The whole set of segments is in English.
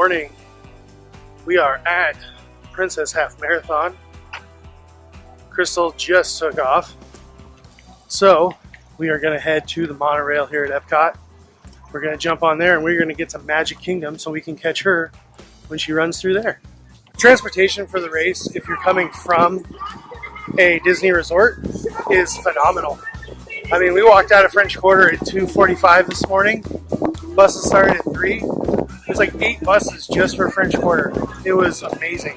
morning. We are at Princess Half Marathon. Crystal just took off. So we are going to head to the monorail here at Epcot. We're going to jump on there and we're going to get to Magic Kingdom so we can catch her when she runs through there. Transportation for the race, if you're coming from a Disney resort, is phenomenal. I mean, we walked out of French Quarter at 2:45 this morning. Buses started at 3. There's like 8 buses just for French Quarter. It was amazing.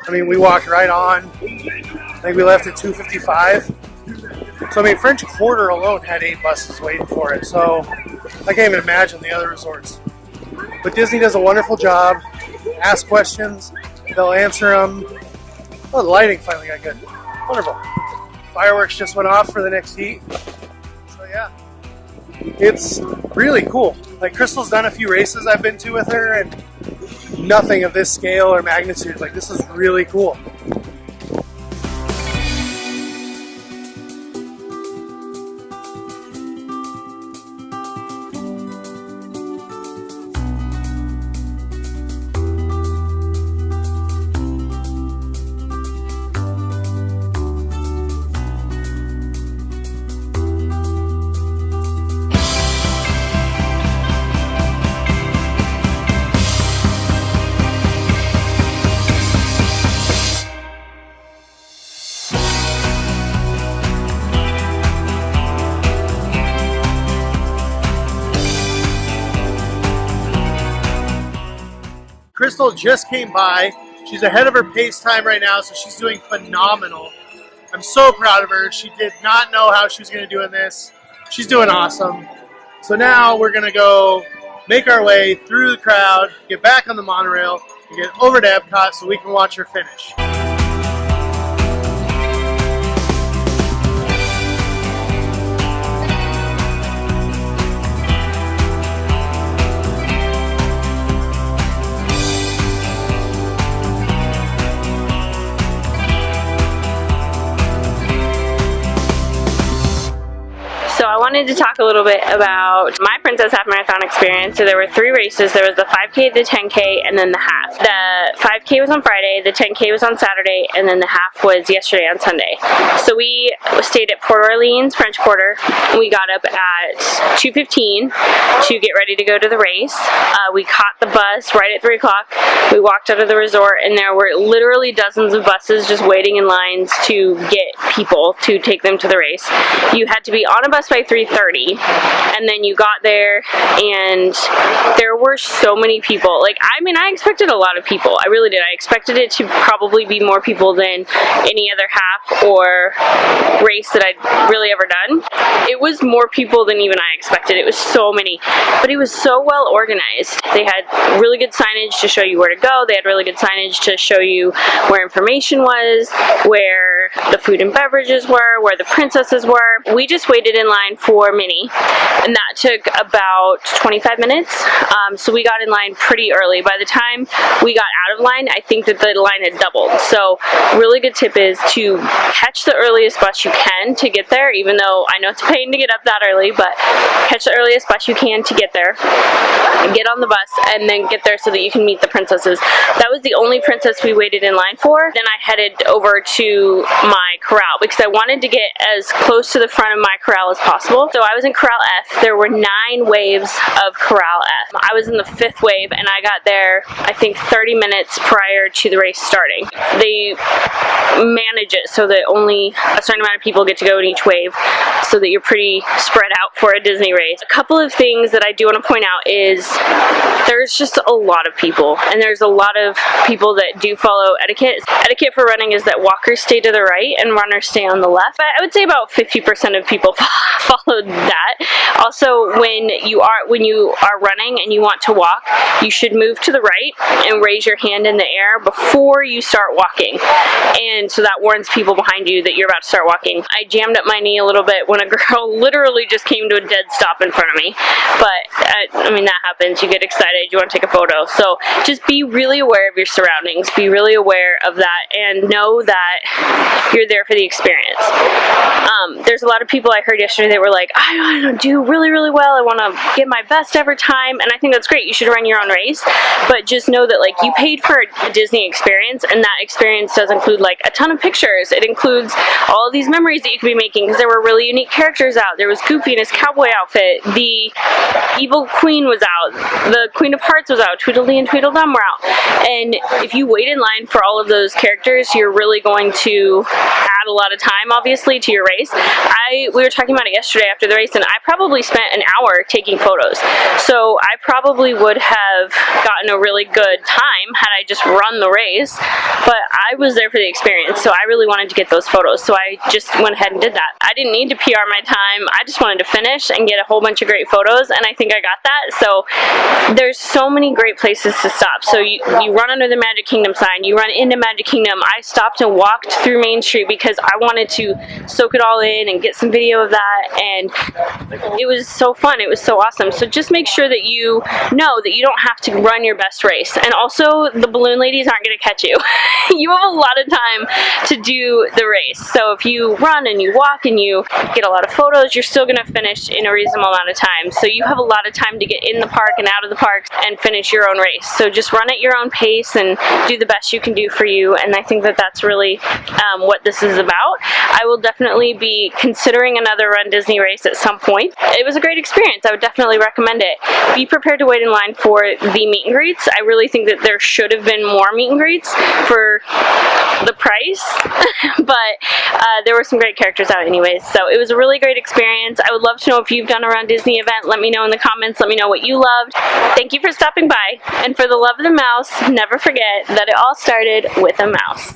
I mean, we walked right on. I think we left at 2:55. So, I mean, French Quarter alone had 8 buses waiting for it. So, I can't even imagine the other resorts. But Disney does a wonderful job. Ask questions, they'll answer them. Oh, the lighting finally got good. Wonderful. Fireworks just went off for the next heat. So, yeah. It's really cool. Like, Crystal's done a few races I've been to with her, and nothing of this scale or magnitude. Like, this is really cool. Crystal just came by. She's ahead of her pace time right now, so she's doing phenomenal. I'm so proud of her. She did not know how she was going to do in this. She's doing awesome. So now we're going to go make our way through the crowd, get back on the monorail, and get over to Epcot so we can watch her finish. So I wanted to talk a little bit about my Princess Half Marathon experience. So there were 3 races. There was the 5K, the 10K, and then the half. The 5K was on Friday, the 10K was on Saturday, and then the half was yesterday on Sunday. So we stayed at Port Orleans, French Quarter. We got up at 2:15 to get ready to go to the race. We caught the bus right at 3 o'clock. We walked out of the resort, and there were literally dozens of buses just waiting in lines to get people to take them to the race. You had to be on a bus by 3:30, and then you got there and there were so many people. Like, I mean, I expected a lot of people. I really did. I expected it to probably be more people than any other half or race that I'd really ever done. It was more people than even I expected. It was so many, but it was so well organized. They had really good signage to show you where to go. They had really good signage to show you where information was, where the food and beverages were, where the princesses were. We just waited in line for Minnie, and that took about 25 minutes. So we got in line pretty early. By the time we got out of line, I think that the line had doubled. So really good tip is to catch the earliest bus you can to get there, even though I know it's a pain to get up that early, but catch the earliest bus you can to get there, and get on the bus, and then get there so that you can meet the princesses. That was the only princess we waited in line for. Then I headed over to my corral because I wanted to get as close to the front of my corral as possible. So I was in Corral F. There were 9 waves of Corral F. I was in the 5th wave, and I got there, I think, 30 minutes prior to the race starting. They manage it so that only a certain amount of people get to go in each wave, so that you're pretty spread out for a Disney race. A couple of things that I do want to point out is there's just a lot of people, and there's a lot of people that do follow etiquette. Etiquette for running is that walkers stay to the right and runners stay on the left. But I would say about 50% of people followed that. Also, when you are running and you want to walk, you should move to the right and raise your hand in the air before you start walking. And so that warns people behind you that you're about to start walking. I jammed up my knee a little bit when a girl literally just came to a dead stop in front of me. But, I mean, that happens. You get excited. You want to take a photo. So just be really aware of your surroundings. Be really aware of that and know that you're there for the experience. There's a lot of people I heard yesterday that were like, I want to do really, really well. I want to get my best ever time. And I think that's great. You should run your own race. But just know that, like, you paid for a Disney experience, and that experience does include, like, a ton of pictures. It includes all of these memories that you could be making, because there were really unique characters out. There was Goofy in his cowboy outfit. The Evil Queen was out. The Queen of Hearts was out. Tweedledee and Tweedledum were out. And if you wait in line for all of those characters, you're really going to add a lot of time, obviously, to your race. We were talking about it yesterday after the race, and I probably spent an hour taking photos. So I probably would have gotten a really good time had I just run the race, but I was there for the experience, so I really wanted to get those photos, so I just went ahead and did that. I didn't need to PR my time. I just wanted to finish and get a whole bunch of great photos, and I think I got that. So there's so many great places to stop. So you run under the Magic Kingdom sign, you run into Magic Kingdom. I stopped and walked through Main Street because I wanted to soak it all in and get some video of that, and it was so fun. It was so awesome. So just make sure that you know that you don't have to run your best race, and also the balloon ladies aren't going to catch you. You have a lot of time to do the race, so if you run and you walk and you get a lot of photos, you're still going to finish in a reasonable amount of time. So you have a lot of time to get in the park and out of the park and finish your own race. So just run at your own pace and do the best you can do for you, and I think that that's really what this is about. I will definitely be considering another Run Disney race at some point. It was a great experience. I would definitely recommend it. Be prepared to wait in line for the meet and greets. I really think that there should have been more meet and greets for the price, but there were some great characters out anyways, so it was a really great experience. I would love to know if you've done a Run Disney event. Let me know in the comments. Let me know what you loved. Thank you for stopping by, and for the love of the mouse, never forget that it all started with a mouse.